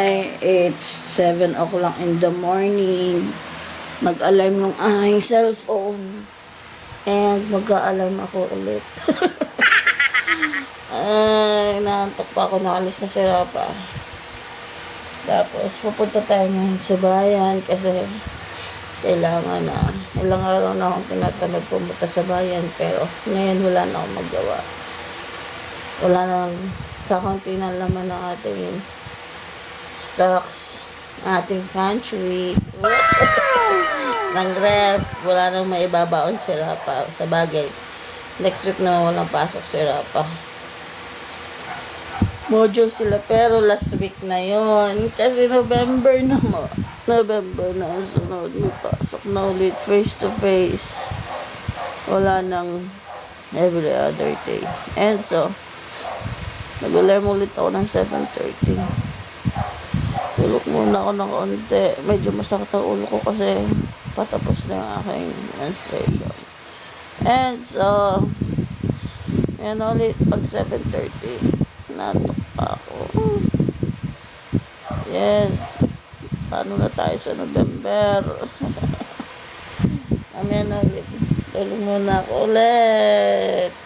Hi, it's 7 o'clock in the morning. Mag-alarm yung aking cellphone. And mag-a-alarm ako ulit. Ay, naantok pa ako. Nakalis na si Rapa. Tapos, pupunta tayo ngayon sa bayan kasi kailangan na. Ilang araw na akong tinatamad pumunta sa bayan pero ngayon wala na akong magawa. Wala nang kakaunti na laman ng ating stocks, ating pantry, ng ref, wala nang maibabaon si Rapa. Sa bagay, next week na walang pasok si Rapa. Mojo sila, pero last week na yon kasi November na ang sunod, may pasok na ulit face to face, wala nang every other day. And so nag-alarm ulit ako ng 7:30. Tulog muna ako ng konti. Medyo masakit ang ulo ko kasi patapos na yung aking menstruation. And so, yan ulit pag 7:30. Natok pa ako. Yes. Paano na tayo sa November? Mamaya na ulit. Tulog muna ako ulit.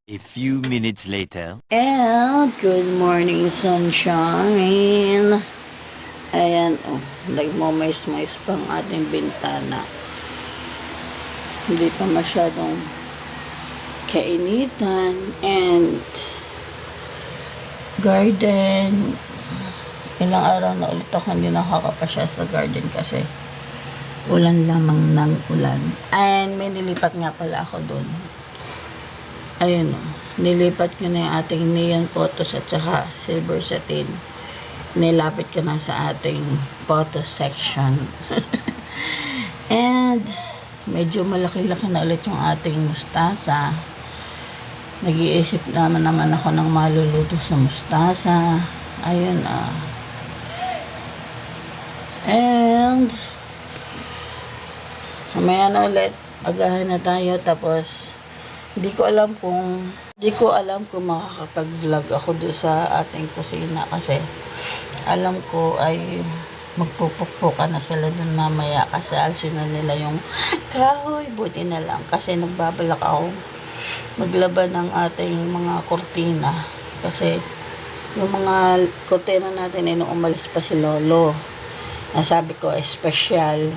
A few minutes later. And good morning, sunshine. Ayan, nagmamais-mais pang ating bintana. Hindi pa masyadong kainitan. And garden. Ilang araw na ulit ako hindi nakakapasya sa garden kasi ulan lamang ng ulan. And may nilipat nga pala ako doon. Ayun o, nilipat ko na yung ating neon photos at saka silver satin. Nilapit ko na sa ating photo section. And medyo malaki-laki na ulit yung ating mustasa. Nag-iisip naman ako ng maluluto sa mustasa. Ayun And mamaya na ulit, agahan na tayo tapos Hindi ko alam kung makakapag-vlog ako doon sa ating kusina kasi alam ko ay magpupukpukan na sila doon mamaya kasi alsin na nila yung kahoy. Buti na lang kasi nagbabalak ako maglaban ng ating mga kortina kasi yung mga kortina natin ay nung umalis pa si Lolo. Nasabi ko special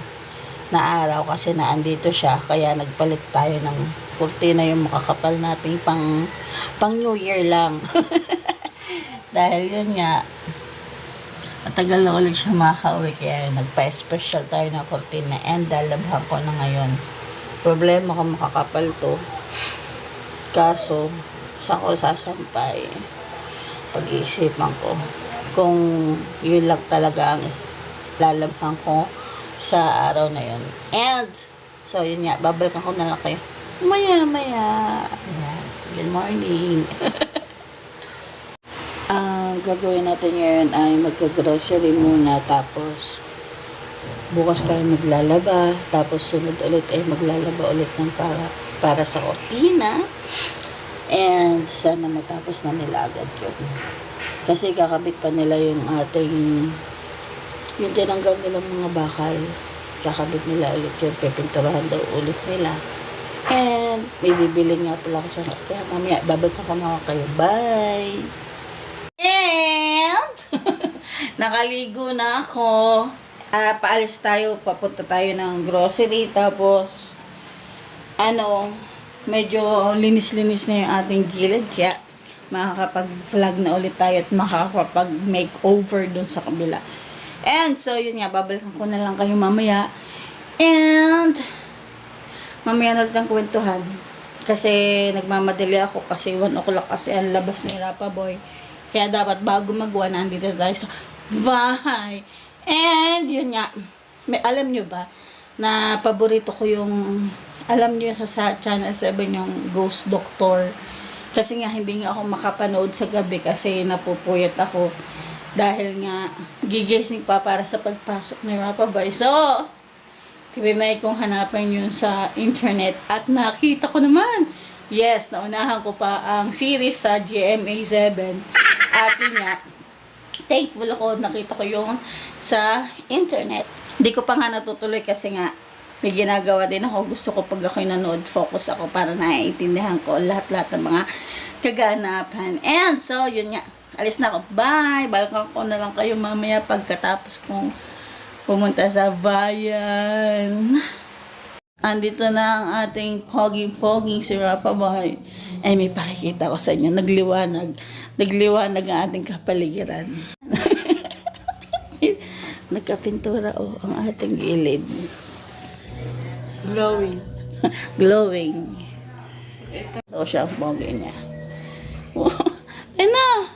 na araw kasi naandito siya kaya nagpalit tayo ng kurtina yung makakapal natin pang New Year lang. Dahil yun nga matagal na ulit siya makauwi kaya nagpa-special tayo ng kurtina and lalabhan ko na ngayon. Problema kung makakapal to kaso saan ko sasampay, pag-iisipan ko kung yun lang talaga ang lalabhan ko sa araw na yun. And so yun nga, babalikan ko na lang kayo maya. Ayan. Good morning. Ang gagawin natin ngayon ay magka-grocery muna tapos bukas tayo maglalaba tapos sunod ulit ay maglalaba ulit ng para sa kortina and sana matapos na nila agad yun kasi kakabit pa nila yung ating yung tinanggal nilang mga bakal, kakabit nila ulit yun, pepinturahan daw ulit nila. And may bibili nga pala ako sa kaya mamaya babalikan ko na kayo. Bye! And nakaligo na ako. Paalis tayo, papunta tayo ng grocery tapos medyo linis-linis na yung ating gilid kaya makakapag-vlog na ulit tayo at makakapag-makeover dun sa kabila. And so, yun nga, babalikan ko na lang kayo mamaya. And mamaya na ulit ang kwentuhan. Kasi nagmamadali ako kasi 1 o'clock kasi ang labas ni Rapa Boy. Kaya dapat bago mag-1, nandito tayo sa bahay. And yun nga, alam nyo ba na paborito ko yung, alam nyo sa Channel 7 yung Ghost Doctor. Kasi nga hindi nga ako makapanood sa gabi kasi napupuyat ako. Dahil nga, gigising pa para sa pagpasok ni Rapa Boy. So, trinay kong hanapin yun sa internet at nakita ko naman. Yes, naunahan ko pa ang series sa GMA7. At yun nga, thankful ako, nakita ko yung sa internet. Hindi ko pa nga natutuloy kasi nga may ginagawa din ako. Gusto ko pag ako'y nanood, focus ako para naiintindihan ko lahat-lahat ng mga kaganapan. And so, yun nga. Alis na ako. Bye! Balikan ko na lang kayo mamaya pagkatapos kong pumunta sa bayan. Andito na ang ating poging-poging si Rapa Boy. Ay, may pakikita ko sa inyo. Nagliwanag. Nagliwanag ang ating kapaligiran. Nagkapintura ang ating gilid. Glowing. Glowing. Ito siya ang pogi niya. Ay na!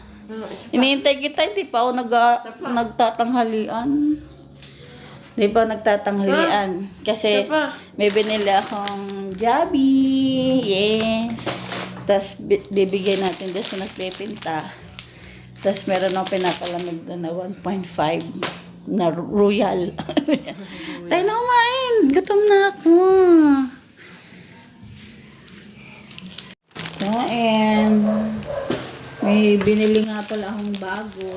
Iniintay kita, hindi pa ako nagtatanghalian. Di ba nagtatanghalian? Kasi may binili akong Jollibee. Yes. Tapos bibigyan natin doon sa nagpipinta. Tapos meron akong pinapalamig doon na 1.5 na royal. Tayo na kumain. Gutom na ako. And may binili nga pala akong bago.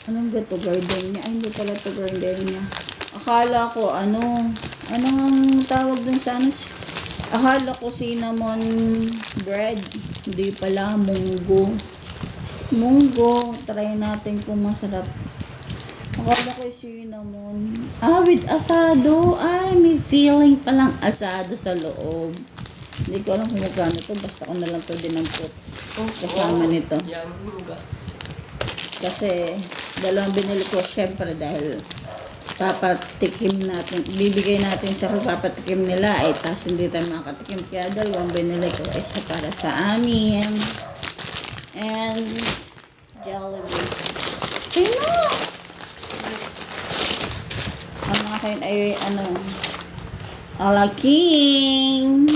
Anong gato? Gardenia? Ay, hindi pala ito gardenia. Akala ko, anong tawag dun sa akala ko cinnamon bread. Hindi pala, munggo. Munggo. Try natin kung masarap. Akala ko cinnamon. With asado. Ay, may feeling palang asado sa loob. Hindi ko alam kung magkano ito. Basta ko na lang ito dinampot. Kasama nito. Kasi, dalawang binili ko syempre dahil papatikim natin. Bibigay natin sa papatikim nila. Tapos hindi tayo makatikim. Kaya dalawang binili ko. Isa para sa amin. And Jollibee. Tingnan! Ang akin ay alaking.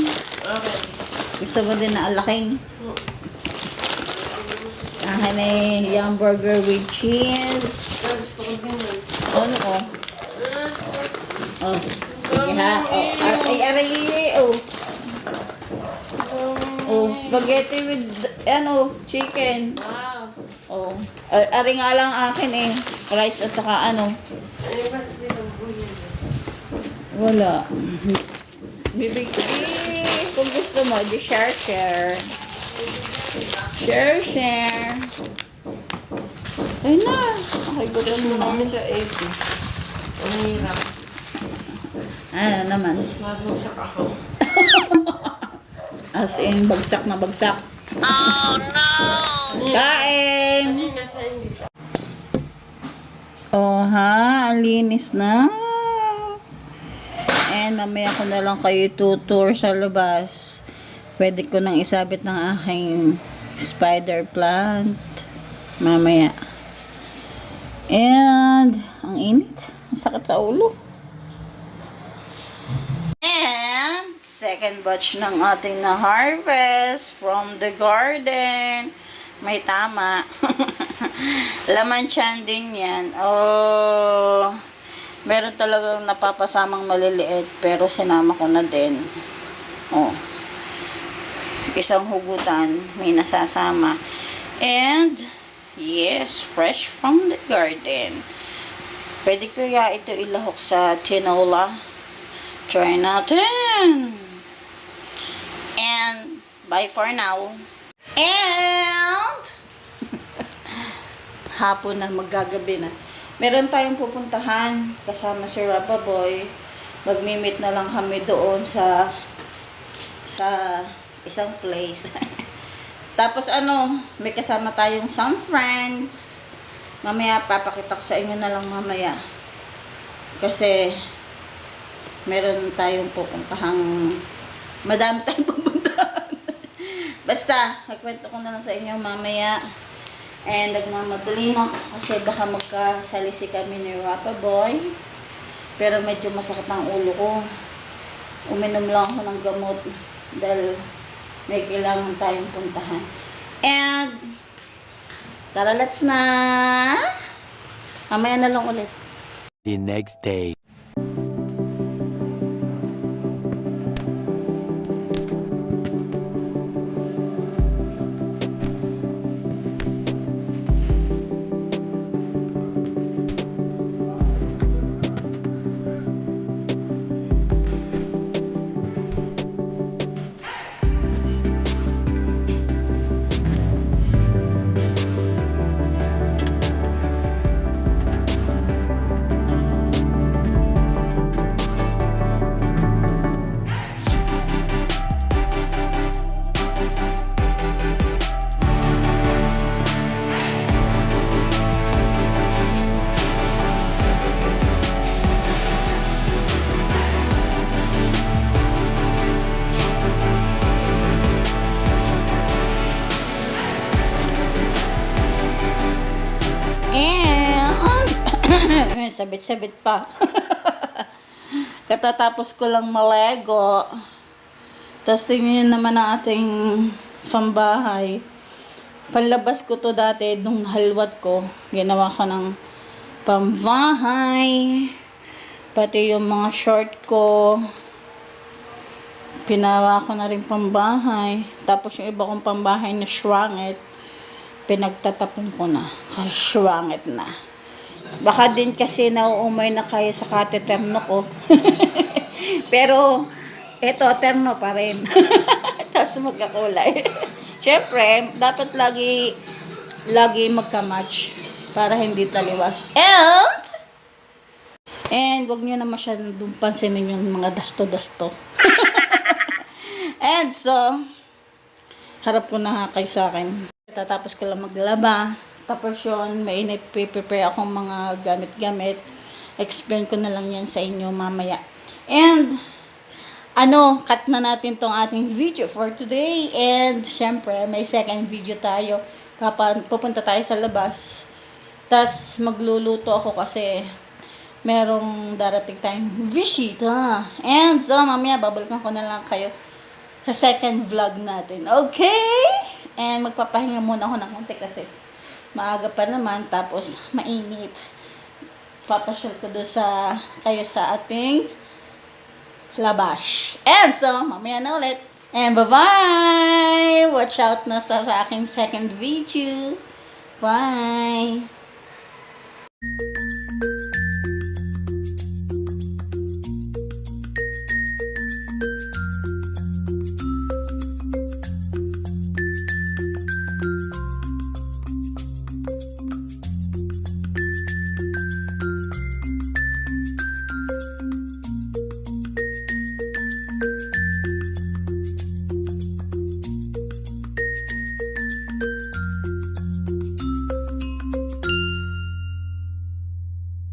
Okay. Gusto mo din na alaking? Akin ay hamburger with cheese. Gusto ko ganun. Ano ko? Oh, sige ha. Ay, aray, spaghetti with, chicken. Wow. Aray nga lang akin rice at saka Ay, ba't di lang po yun? wala. Kung gusto mo, di share. Share. Ay na. Okay, gutom Just mo na. kami sa 80. Ang hirap. Ano naman? Mabagsak ako. As in, bagsak na bagsak. Ano Kain! yung nasa English? Oh ha, ang linis na. And mamaya ko na lang kayo tutour sa labas. Pwede ko nang isabit ng aking spider plant. Mamaya. And, ang init. Ang sakit sa ulo. And, second batch ng ating na-harvest from the garden. May tama. Laman tiyan din yan. Meron talagang napapasamang maliliit, pero sinama ko na din. Isang hugutan, may nasasama. And, yes, fresh from the garden. Pwede kaya ito ilahok sa tinola? Try natin! And, bye for now. And, hapon na, maggagabi na. Meron tayong pupuntahan kasama si Rapa Boy. Magmi-meet na lang kami doon sa isang place. Tapos may kasama tayong some friends. Mamaya papakita ko sa inyo na lang mamaya. Kasi meron tayong pupuntahang madami tayong pupuntahan. Basta, nagkwento ko na lang sa inyo mamaya. And nagmamadali na ako kasi baka magkasalisi kami ni Rapa Boy. Pero medyo masakit ang ulo ko. Uminom lang ako ng gamot dahil may kailangan tayong puntahan. And tara, let's na! Mamaya na lang ulit. The next day. And sabit-sabit pa. Katatapos ko lang malego. Tapos tingnan naman ang ating pambahay. Panlabas ko to dati nung halwat ko. Ginawa ko ng pambahay. Pati yung mga short ko. Pinawa ko na rin pambahay. Tapos yung iba kong pambahay na shrangit, pinagtatapon ko na. Kasi shrangit na. Baka din kasi nauumay na kayo sa kateterno ko. Pero, eto, terno pa rin. Tapos magkakulay. Siyempre, dapat lagi magka-match para hindi taliwas. And wag niyo na masyadong pansinin yung mga dasto-dasto. And so, harap ko na kayo sa akin. Tatapos ko lang maglaba. Tapos yun, mainit prepare akong mga gamit-gamit. Explain ko na lang yan sa inyo mamaya. And, cut na natin tong ating video for today. And, syempre, may second video tayo. Pupunta tayo sa labas. Tas magluluto ako kasi merong darating tayong visita. And, so, mamaya, babalikan ko na lang kayo sa second vlog natin. Okay? And, magpapahinga muna ako ng konti kasi maaga pa naman, tapos mainit. Papasyal ko doon kayo sa ating labas. And so, mamaya na ulit. And bye-bye! Watch out na sa aking second video. Bye!